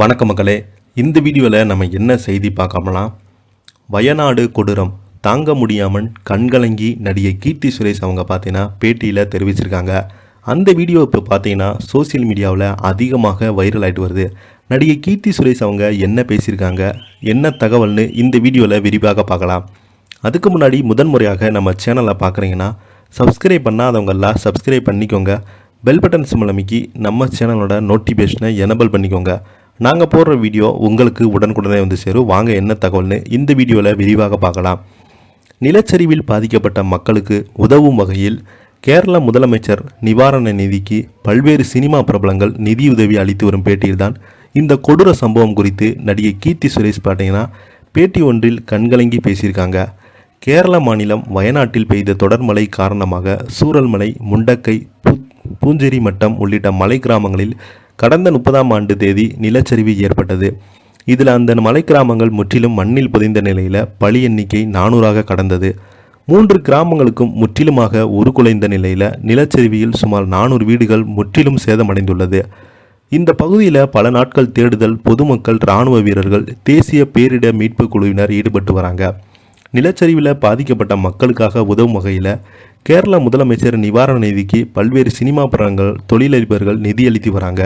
வணக்கம் மக்களே, இந்த வீடியோவில் நம்ம என்ன செய்தி பார்க்கலாம்னா, வயநாடு கொடூரம் தாங்க முடியாமல் கண்கலங்கி நடிகை கீர்த்தி சுரேஷ் அவங்க பார்த்தீங்கன்னா பேட்டியில் தெரிவிச்சிருக்காங்க. அந்த வீடியோ இப்போ பார்த்தீங்கன்னா சோசியல் மீடியாவில் அதிகமாக வைரல் ஆகிட்டு வருது. நடிகை கீர்த்தி சுரேஷ் அவங்க என்ன பேசியிருக்காங்க, என்ன தகவல்னு இந்த வீடியோவில் விரிவாக பார்க்கலாம். அதுக்கு முன்னாடி முதன்முறையாக நம்ம சேனலை பார்க்குறீங்கன்னா சப்ஸ்கிரைப் பண்ணாதவங்கெல்லாம் சப்ஸ்கிரைப் பண்ணிக்கோங்க. பெல் பட்டன் சிம்பிள் அமைக்கி நம்ம சேனலோட நோட்டிஃபிகேஷனை எனபிள் பண்ணிக்கோங்க. நாங்கள் போடுற வீடியோ உங்களுக்கு உடனுக்குடனே வந்து சேரும். வாங்க என்ன தகவல்னு இந்த வீடியோவில் விரிவாக பார்க்கலாம். நிலச்சரிவில் பாதிக்கப்பட்ட மக்களுக்கு உதவும் வகையில் கேரள முதலமைச்சர் நிவாரண நிதிக்கு பல்வேறு சினிமா பிரபலங்கள் நிதியுதவி அளித்து வரும் பேட்டியில்தான் இந்த கொடூர சம்பவம் குறித்து நடிகை கீர்த்தி சுரேஷ் பார்த்தீங்கன்னா பேட்டி ஒன்றில் கண்கலங்கி பேசியிருக்காங்க. கேரள மாநிலம் வயநாட்டில் பெய்த தொடர்மழை காரணமாக சூரல்மலை, முண்டக்கை, பூஞ்சேரி மட்டம் உள்ளிட்ட மலை கிராமங்களில் கடந்த 30ஆம் ஆண்டு தேதி நிலச்சரிவு ஏற்பட்டது. இதில் அந்த மலை கிராமங்கள் முற்றிலும் மண்ணில் புதைந்த நிலையில் பலி எண்ணிக்கை 400ஆக கடந்தது. 3 கிராமங்களுக்கும் முற்றிலுமாக உருக்குலைந்த நிலையில் நிலச்சரிவில் சுமார் 400 வீடுகள் முற்றிலும் சேதமடைந்துள்ளது. இந்த பகுதியில் பல நாட்கள் தேடுதல், பொதுமக்கள், இராணுவ வீரர்கள், தேசிய பேரிடர் மீட்பு குழுவினர் ஈடுபட்டு வராங்க. நிலச்சரிவில் பாதிக்கப்பட்ட மக்களுக்காக உதவும் வகையில் கேரள முதலமைச்சர் நிவாரண நிதிக்கு பல்வேறு சினிமா படங்கள், தொழிலதிபர்கள் நிதியளித்து வராங்க.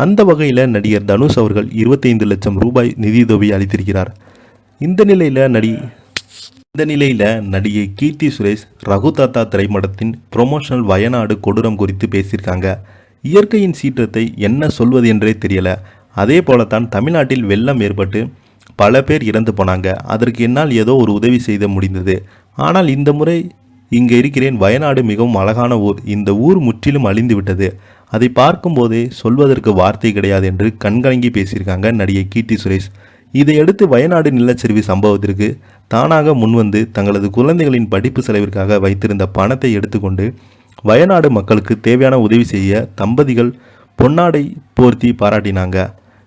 அந்த வகையில் நடிகர் தனுஷ் அவர்கள் 25 லட்சம் ரூபாய் நிதியுதவி அளித்திருக்கிறார். இந்த நிலையில் நடிகை கீர்த்தி சுரேஷ் ரகுதாத்தா திரைப்படத்தின் ப்ரொமோஷனல் வயநாடு கொடூரம் குறித்து பேசியிருக்காங்க. இயற்கையின் சீற்றத்தை என்ன சொல்வது என்றே தெரியல. அதே போலத்தான் தமிழ்நாட்டில் வெள்ளம் ஏற்பட்டு பல பேர் இறந்து போனாங்க. அதற்கு என்னால் ஏதோ ஒரு உதவி செய்த முடிந்தது. ஆனால் இந்த முறை இங்கே இருக்கிறேன். வயநாடு மிகவும் அழகான ஊர். இந்த ஊர் முற்றிலும் அழிந்து விட்டது. அதை பார்க்கும்போதே சொல்வதற்கு வார்த்தை கிடையாது என்று கண்கலங்கி பேசியிருக்காங்க நடிகை கீர்த்தி சுரேஷ். இதையடுத்து வயநாடு நிலச்சரிவு சம்பவத்திற்கு தானாக முன்வந்து தங்களது குழந்தைகளின் படிப்பு செலவிற்காக வைத்திருந்த பணத்தை எடுத்துக்கொண்டு வயநாடு மக்களுக்கு தேவையான உதவி செய்ய தம்பதிகள் பொன்னாடை போர்த்தி பாராட்டினாங்க.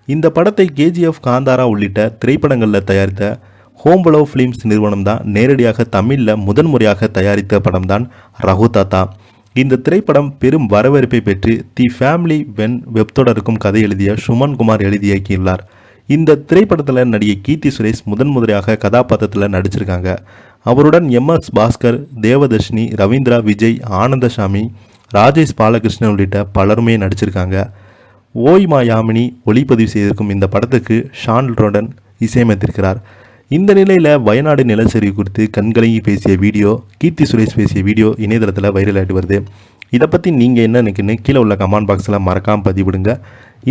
இந்த படத்தை KGF, காந்தாரா உள்ளிட்ட திரைப்படங்களில் தயாரித்த ஹோம்பலோ ஃபிலிம்ஸ் நிறுவனம் தான் நேரடியாக தமிழில் முதன்முறையாக தயாரித்த படம் தான் ரகுதாத்தா. இந்த திரைப்படம் பெரும் வரவேற்பை பெற்று தி ஃபேமிலி வென் வெப்தொடருக்கும் கதை எழுதிய சுமன் குமார் எழுதி இயக்கியுள்ளார். இந்த திரைப்படத்தில் நடிகை கீர்த்தி சுரேஷ் முதன்முறையாக கதாபாத்திரத்தில் நடிச்சிருக்காங்க. அவருடன் MS பாஸ்கர், தேவதர்ஷினி, ரவீந்திரா, விஜய், ஆனந்தசாமி, ராஜேஷ் பாலகிருஷ்ணன் உள்ளிட்ட பலருமே நடிச்சிருக்காங்க. ஓய்மா யாமினி ஒளிப்பதிவு செய்திருக்கும் இந்த படத்துக்கு ஷான் ரோடன் இசையமைத்திருக்கிறார். இந்த நிலையில் வயநாடு நிலச்சரிவு குறித்து கண்கலங்கி பேசிய வீடியோ, கீர்த்தி சுரேஷ் பேசிய வீடியோ இணையதளத்தில் வைரல் ஆகிட்டு வருது. இதை பற்றி நீங்கள் என்ன நினைக்கிறீங்க? கீழே உள்ள கமெண்ட் பாக்ஸில் மறக்காமல் பதிவிடுங்க.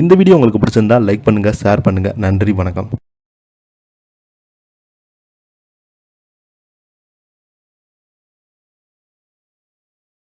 இந்த வீடியோ உங்களுக்கு பிடிச்சிருந்தால் லைக் பண்ணுங்கள், ஷேர் பண்ணுங்கள். நன்றி, வணக்கம்.